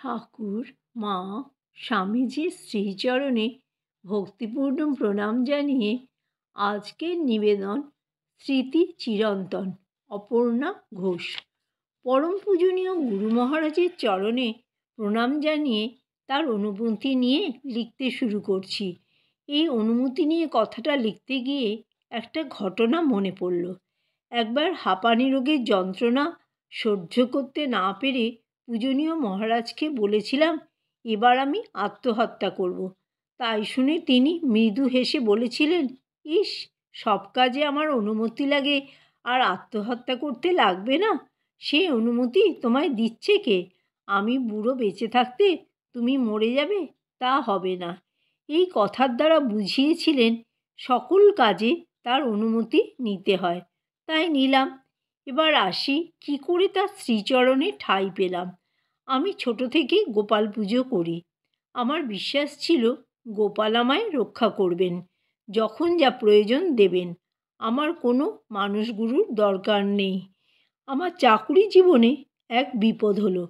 ঠাকুর, মা, স্বামীজির শ্রীচরণে ভক্তিপূর্ণ প্রণাম জানিয়ে আজকের নিবেদন স্মৃতি চিরন্তন অপর্ণা ঘোষ। পরম পূজনীয় গুরু মহারাজের চরণে প্রণাম জানিয়ে তার অনুমতি নিয়ে লিখতে শুরু করছি। এই অনুমতি নিয়ে কথাটা লিখতে গিয়ে একটা ঘটনা মনে পড়ল। একবার হাঁপানি রোগের যন্ত্রণা সহ্য করতে না পেরে পূজনীয় মহারাজকে বলেছিলাম, এবার আমি আত্মহত্যা করব। তাই শুনে তিনি মৃদু হেসে বলেছিলেন, ইস, সব কাজে আমার অনুমতি লাগে আর আত্মহত্যা করতে লাগবে না? সেই অনুমতি তোমায় দিচ্ছে কে? আমি বুড়ো বেঁচে থাকতে তুমি মরে যাবে, তা হবে না। এই কথার দ্বারা বুঝিয়েছিলেন সকল কাজে তার অনুমতি নিতে হয়। তাই নিলাম। এবার আসি কী করে তার শ্রীচরণে ঠাঁই পেলাম। আমি ছোট থেকে গোপাল পুজো করি। আমার বিশ্বাস ছিল গোপাল আমায় রক্ষা করবেন, যখন যা প্রয়োজন দেবেন। আমার কোনো মানুষগুরুর দরকার নেই। আমার চাকুরি জীবনে এক বিপদ হলো।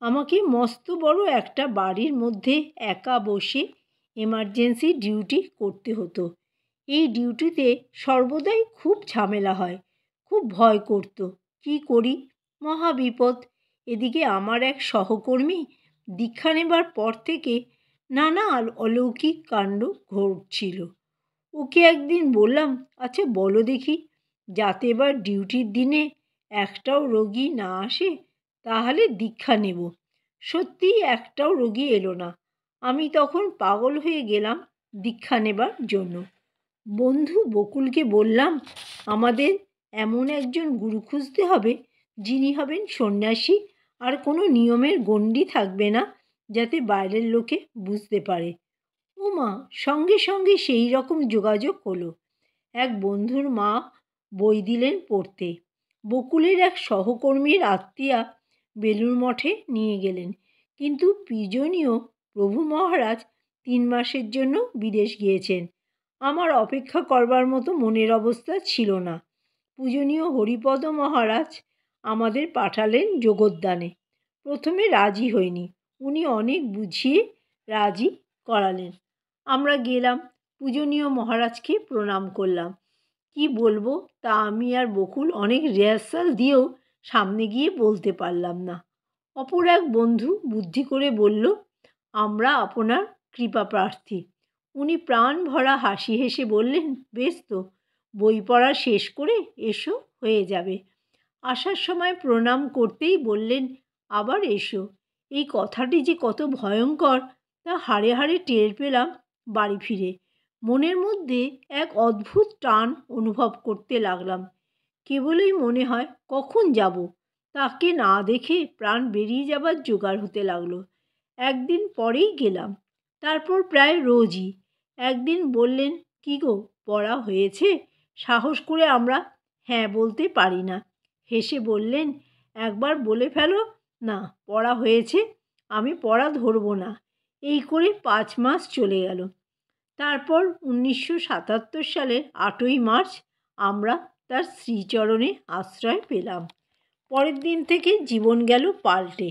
আমাকে মস্ত বড় একটা বাড়ির মধ্যে একা বসে এমার্জেন্সি ডিউটি করতে হতো। এই ডিউটিতে সর্বদাই খুব ঝামেলা হয়। খুব ভয় করত। কী করি, মহা বিপদ। এদিকে আমার এক সহকর্মী দীক্ষা নেবার পর থেকে নানা অলৌকিক কাণ্ড ঘটছিল। ওকে একদিন বললাম, আচ্ছা বলো দেখি, যাতে এবার ডিউটির দিনে একটাও রোগী না আসে, তাহলে দীক্ষা নেব। সত্যিই একটাও রোগী এলো না। আমি তখন পাগল হয়ে গেলাম দীক্ষা নেবার জন্য। বন্ধু বকুলকে বললাম, আমাদের এমন একজন গুরু খুঁজতে হবে যিনি হবেন সন্ন্যাসী, আর কোনো নিয়মের গণ্ডি থাকবে না, যাতে বাইরের লোকে বুঝতে পারে। ওমা, সঙ্গে সঙ্গে সেই রকম যোগাযোগ হলো। এক বন্ধুর মা বই দিলেন পড়তে। বকুলের এক সহকর্মীর আত্মীয়া বেলুড় মঠে নিয়ে গেলেন, কিন্তু পূজনীয় প্রভু মহারাজ 3 মাসের জন্য বিদেশ গিয়েছেন। আমার অপেক্ষা করবার মতো মনের অবস্থা ছিল না। পূজনীয় হরিপদ মহারাজ আমাদের পাঠালেন যোগদানে। প্রথমে রাজি হইনি, উনি অনেক বুঝিয়ে রাজি করালেন। আমরা গেলাম, পূজনীয় মহারাজকে প্রণাম করলাম। কি বলবো তা আমি আর বকুল অনেক রিহার্সাল দিয়েও সামনে গিয়ে বলতে পারলাম না। অপর এক বন্ধু বুদ্ধি করে বলল, আমরা আপনার কৃপা প্রার্থী। উনি প্রাণ ভরা হাসি হেসে বললেন, বেশ তো, বই পড়া শেষ করে এসো, হয়ে যাবে। আসার সময় প্রণাম করতেই বললেন, আবার এসো। এই কথাটি যে কত ভয়ঙ্কর তা হাড়ে হাড়ে টের পেলাম বাড়ি ফিরে। মনের মধ্যে এক অদ্ভুত টান অনুভব করতে লাগলাম। কেবলই মনে হয় কখন যাব। তাকে না দেখে প্রাণ বেরিয়ে যাবার জোগাড় হতে লাগলো। একদিন পরেই গেলাম, তারপর প্রায় রোজই। একদিন বললেন, কী গো, পড়া হয়েছে? সাহস করে আমরা হ্যাঁ বলতে পারি না। হেসে বললেন, একবার বলে ফেলো না পড়া হয়েছে, আমি পড়া ধরব না। এই করে 5 মাস চলে গেল। তারপর 1977 সালের 8ই মার্চ আমরা তার শ্রীচরণে আশ্রয় পেলাম। পরের দিন থেকে জীবন গেল পাল্টে।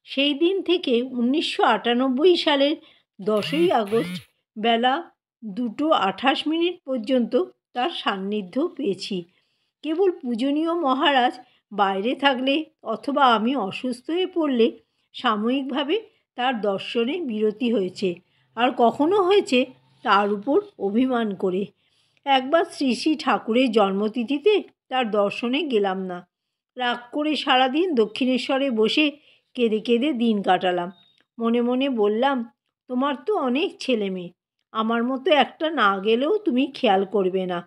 সেই দিন থেকে 1998 সালের 10ই আগস্ট বেলা 2:28 পর্যন্ত তার সান্নিধ্য পেয়েছি। কেবল পূজনীয় মহারাজ বাইরে থাকলে অথবা আমি অসুস্থ হয়ে পড়লে সাময়িকভাবে তার দর্শনে বিরতি হয়েছে, আর কখনো হয়েছে তার উপর অভিমান করে। একবার শ্রী শ্রী ঠাকুরের জন্মতিথিতে তার দর্শনে গেলাম না। রাগ করে সারাদিন দক্ষিণেশ্বরে বসে কেঁদে কেঁদে দিন কাটালাম। মনে মনে বললাম, তোমার তো অনেক ছেলে মেয়ে, আমার মতো একটা না গেলেও তুমি খেয়াল করবে না।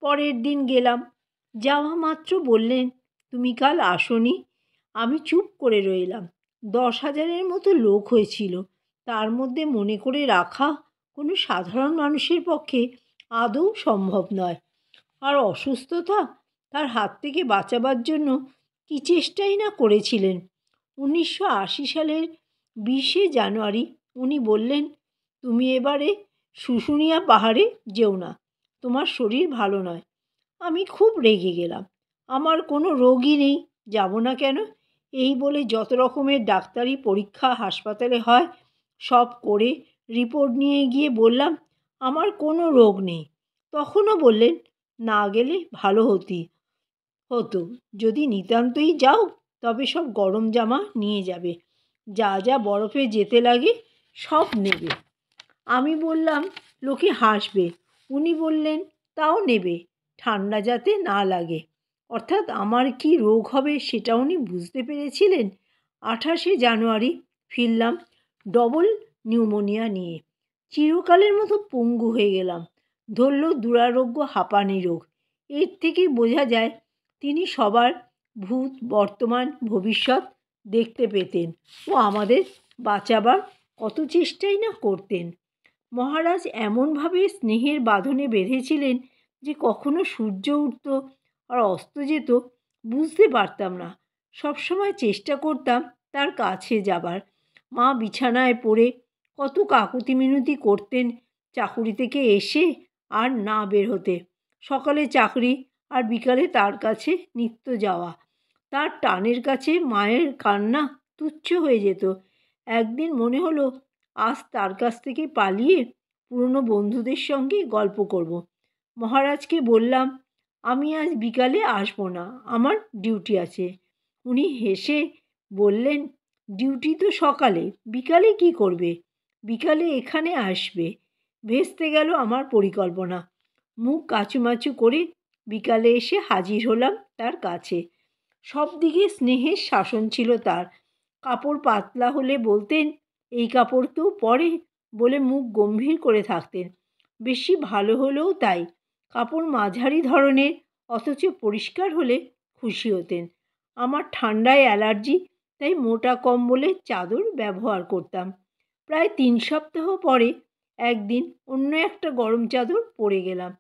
পরের দিন গেলাম। যাওয়া মাত্র বললেন, তুমি কাল আসোনি। আমি চুপ করে রইলাম। 10,000-এর মতো লোক হয়েছিল। তার মধ্যে মনে করে রাখা কোনো সাধারণ মানুষের পক্ষে আদৌ সম্ভব নয়। আর অসুস্থতা, তার হাত থেকে বাঁচাবার জন্য কী চেষ্টাই না করেছিলেন। 1980 সালের 20শে জানুয়ারি উনি বললেন, তুমি এবারে শুশুনিয়া পাহাড়ে যেও না, তোমার শরীর ভালো নয়। আমি খুব রেগে গেলাম। আমার কোনো রোগই নেই, যাব না কেন? এই বলে যত রকমের ডাক্তারি পরীক্ষা হাসপাতালে হয় সব করে রিপোর্ট নিয়ে গিয়ে বললাম আমার কোনো রোগ নেই। তখনও বললেন না গেলে ভালো হতো, যদি নিতান্তই যাও তবে সব গরম জামা নিয়ে যাবে, যা যা বরফে যেতে লাগে সব নেবে। আমি বললাম লোকে হাসবে। উনি বললেন তাও নেবে, ঠান্ডা যাতে না লাগে। অর্থাৎ আমার কি রোগ হবে সেটা উনি বুঝতে পেরেছিলেন। 28শে জানুয়ারি ফিরলাম ডবল নিউমোনিয়া নিয়ে। চিরকালের মতো পঙ্গু হয়ে গেলাম। ধরল দুরারোগ্য হাঁপানি রোগ। এর থেকেই বোঝা যায় তিনি সবার ভূত বর্তমান ভবিষ্যৎ দেখতে পেতেন ও আমাদের বাঁচাবার কত চেষ্টাই না করতেন। মহারাজ এমনভাবে স্নেহের বাঁধনে বেঁধেছিলেন যে কখনো সূর্য উঠত আর অস্ত যেত বুঝতে পারতাম না। সবসময় চেষ্টা করতাম তার কাছে যাবার। মা বিছানায় পড়ে কত কাকুতি মিনতি করতেন চাকুরি থেকে এসে আর না বের হতে। সকালে চাকরি আর বিকালে তার কাছে নিত্য যাওয়া। তার টানের কাছে মায়ের কান্না তুচ্ছ হয়ে যেত। একদিন মনে হলো আজ তার কাছ থেকে পালিয়ে পুরনো বন্ধুদের সঙ্গে গল্প করব। মহারাজকে বললাম আমি আজ বিকালে আসবো না, আমার ডিউটি আছে। উনি হেসে বললেন ডিউটি তো সকালে, বিকালে কি করবে? বিকালে এখানে আসবে। ভেস্তে গেল আমার পরিকল্পনা। মুখ কাচুমাচু করে বিকালে এসে হাজির হলাম তার কাছে। সব দিকে স্নেহের শাসন ছিল তার। কাপড় পাতলা হলে বলতেন এই কাপড় কেউ পরে বলে মুখ গম্ভীর করে থাকতেন। বেশি ভালো হলেও তাই। কাপড় মাঝারি ধরনের অথচ পরিষ্কার হলে খুশি হতেন। আমার ঠান্ডায় অ্যালার্জি, তাই মোটা কম্বলের চাদর ব্যবহার করতাম। প্রায় 3 সপ্তাহ পরে একদিন অন্য একটা গরম চাদর পরে গেলাম।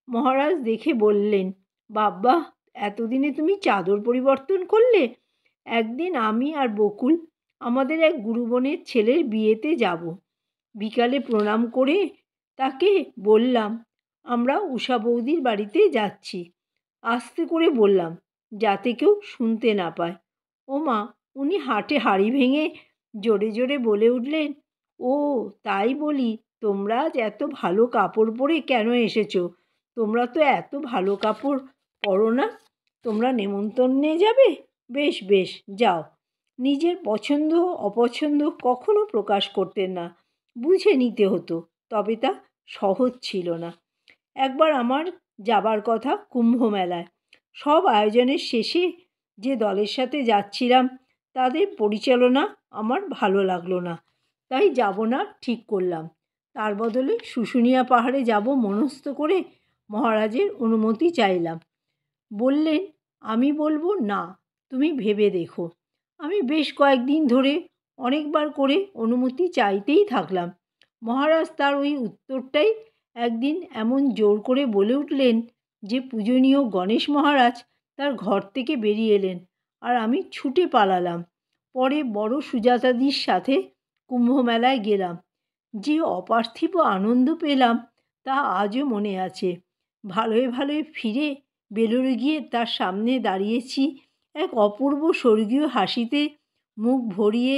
মহারাজ দেখে বললেন বাবা এতদিনে তুমি চাদর পরিবর্তন করলে? একদিন আমি আর বকুল আমাদের এক গুরুবনের ছেলের বিয়েতে যাব। বিকালে প্রণাম করে তাকে বললাম আমরা উষা বৌদির বাড়িতে যাচ্ছি। আস্তে করে বললাম যাতে কেউ শুনতে না পায়। ওমা, উনি হাটে হাঁড়ি ভেঙে জোরে জোরে বলে উঠলেন ও তাই বলি তোমরা আজ এত ভালো কাপড় পরে কেন এসেছো? তোমরা তো এত ভালো কাপড় পরো না। তোমরা নেমন্তন্নে যাবে? বেশ বেশ যাও। নিজের পছন্দ অপছন্দ কখনো প্রকাশ করতেন না। বুঝে নিতে হতো, তবে তা সহজ ছিল না। একবার আমার যাবার কথা কুম্ভ মেলায়। সব আয়োজনের শেষে যে দলের সাথে যাচ্ছিলাম তাদের পরিচালনা আমার ভালো লাগলো না, তাই যাব না ঠিক করলাম। তার বদলে শুশুনিয়া পাহাড়ে যাব মনস্থ করে মহারাজের অনুমতি চাইলাম। বললেন আমি বলবো না, তুমি ভেবে দেখো। আমি বেশ কয়েকদিন ধরে অনেকবার করে অনুমতি চাইতেই থাকলাম। মহারাজ তার ওই উত্তরটাই একদিন এমন জোর করে বলে উঠলেন যে পূজনীয় গণেশ মহারাজ তার ঘর থেকে বেরিয়ে এলেন আর আমি ছুটে পালালাম। পরে বড় সুজাতাদির সাথে কুম্ভমেলায় গেলাম। যে অপার্থিব আনন্দ পেলাম তা আজও মনে আছে। ভালোয় ভালোয় ফিরে বেলুড়ে গিয়ে তার সামনে দাঁড়িয়েছি। এক অপূর্ব স্বর্গীয় হাসিতে মুখ ভরিয়ে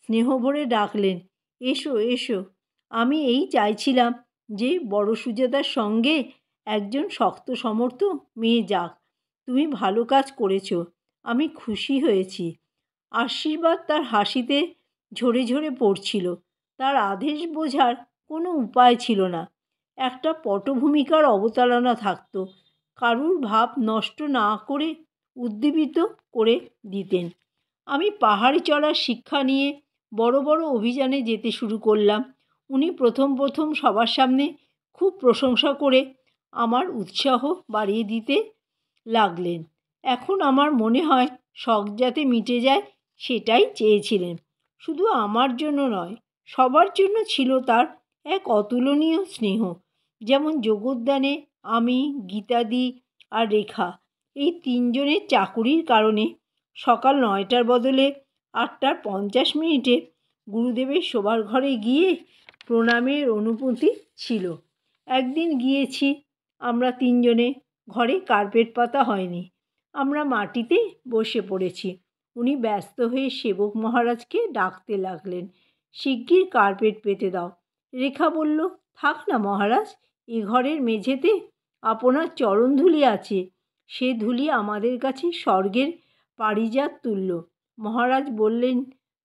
স্নেহ ভরে ডাকলেন এসো এসো। আমি এই চাইছিলাম যে বড় সুজাতার সঙ্গে একজন শক্ত সমর্থ মেয়ে যাক। তুমি ভালো কাজ করেছ, আমি খুশি হয়েছি। আশীর্বাদ তার হাসিতে ঝরে ঝরে পড়ছিল। তার আদেশ বোঝার কোনো উপায় ছিল না। একটা পটভূমিকার অবতারণা থাকত। কারুর ভাব নষ্ট না করে উদ্দীপিত করে দিতেন। আমি পাহাড়ি চড়ার শিক্ষা নিয়ে বড় বড় অভিযানে যেতে শুরু করলাম। উনি প্রথম প্রথম সবার সামনে খুব প্রশংসা করে আমার উৎসাহ বাড়িয়ে দিতে লাগলেন। এখন আমার মনে হয় শখ যাতে মিটে যায় সেটাই চেয়েছিলেন। শুধু আমার জন্য নয়, সবার জন্য ছিল তার এক অতুলনীয় স্নেহ। যেমন যোগদানে আমি, গীতাদি আর রেখা এই 3 জনের চাকুরির কারণে সকাল 9টার বদলে 8:50 গুরুদেবের শোবার ঘরে গিয়ে প্রণামের অনুভূতি ছিল। একদিন গিয়েছি আমরা 3 জনে, ঘরে কার্পেট পাতা হয়নি। আমরা মাটিতে বসে পড়েছি। উনি ব্যস্ত হয়ে সেবক মহারাজকে ডাকতে লাগলেন, শিগগির কার্পেট পেতে দাও। রেখা বলল, থাক না মহারাজ, এ ঘরের মেঝেতে আপনার চরণধুলি আছে, সে ধুলি আমাদের কাছে স্বর্গের পারিজাত তুল্য। মহারাজ বললেন,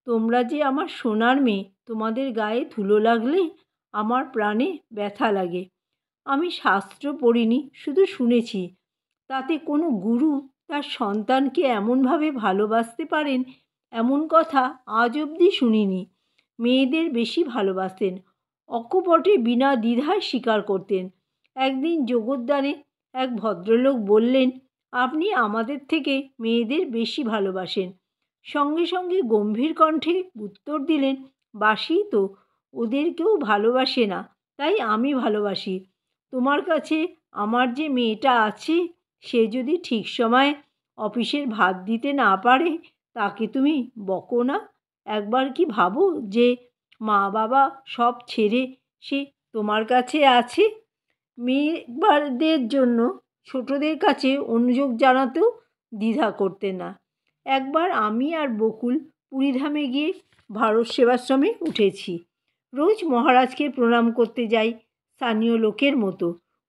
তোমরা যে আমার সোনার মেয়ে, তোমাদের গায়ে ধুলো লাগলে আমার প্রাণে ব্যথা লাগে। আমি শাস্ত্র পড়িনি, শুধু শুনেছি। তাতে কোনো গুরু তার সন্তানকে এমনভাবে ভালোবাসতে পারেন এমন কথা আজ অবধি শুনিনি। মেয়েদের বেশি ভালোবাসতেন, অকপটে বিনা দ্বিধায় স্বীকার করতেন। একদিন জগদ্দানে এক ভদ্রলোক বললেন, আপনি আমাদের থেকে মেয়েদের বেশি ভালোবাসেন। সঙ্গে সঙ্গে গম্ভীর কণ্ঠে উত্তর দিলেন, বাসি তো, ওদের কেউ ভালোবাসে না, তাই আমি ভালোবাসি। তোমার কাছে আমার যে মেয়েটা আছে, সে যদি ঠিক সময়ে অফিসের ভাত দিতে না পারে, তাকে তুমি বকো না? একবার কি ভাবো যে মা বাবা সব ছেড়ে সে তোমার কাছে আছে? মেয়েদের জন্য ছোটদের কাছে অনুযোগ জানাতেও দ্বিধা করতে না। একবার আমি আর বকুল পুরীধামে গিয়ে ভারত সেবাশ্রমে উঠেছি। রোজ মহারাজকে প্রণাম করতে যাই স্থানীয় লোকের মতো।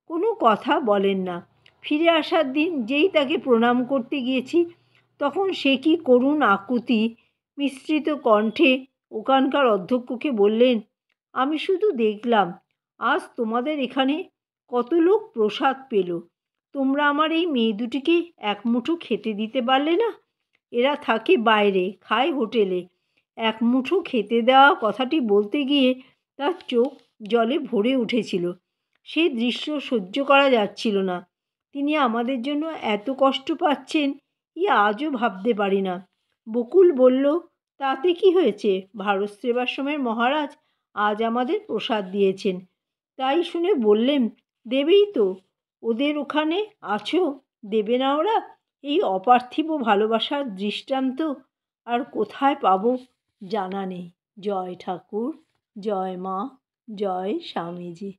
কোনো কথা বলেন না। ফিরে আসার দিন যেই তাকে প্রণাম করতে গিয়েছি, তখন সে কি করুণ আকুতি মিশ্রিত কণ্ঠে ওখানকার অধ্যক্ষকে বললেন, আমি শুধু দেখলাম আজ তোমাদের এখানে কত লোক প্রসাদ পেল, তোমরা আমার এই মেয়ে দুটিকে এক মুঠো খেতে দিতে পারলে না? এরা থাকে বাইরে, খায় হোটেলে। এক মুঠো খেতে দেওয়া কথাটি বলতে গিয়ে তার চোখ জলে ভরে উঠেছিল। সেই দৃশ্য সহ্য করা যাচ্ছিল না। তিনি আমাদের জন্য এত কষ্ট পাচ্ছেন আজও ভাবতে পারি না। বকুল বলল, তাতে কি হয়েছে, ভারত সেবাশ্রমের মহারাজ আজ আমাদের প্রসাদ দিয়েছেন। তাই শুনে বললেন, দেবেই তো, ওদের ওখানে আছো, দেবে না ওরা? এই অপার্থিব ভালোবাসার দৃষ্টান্ত আর কোথায় পাবো জানা নেই। জয় ঠাকুর, জয় মা, জয় স্বামীজি।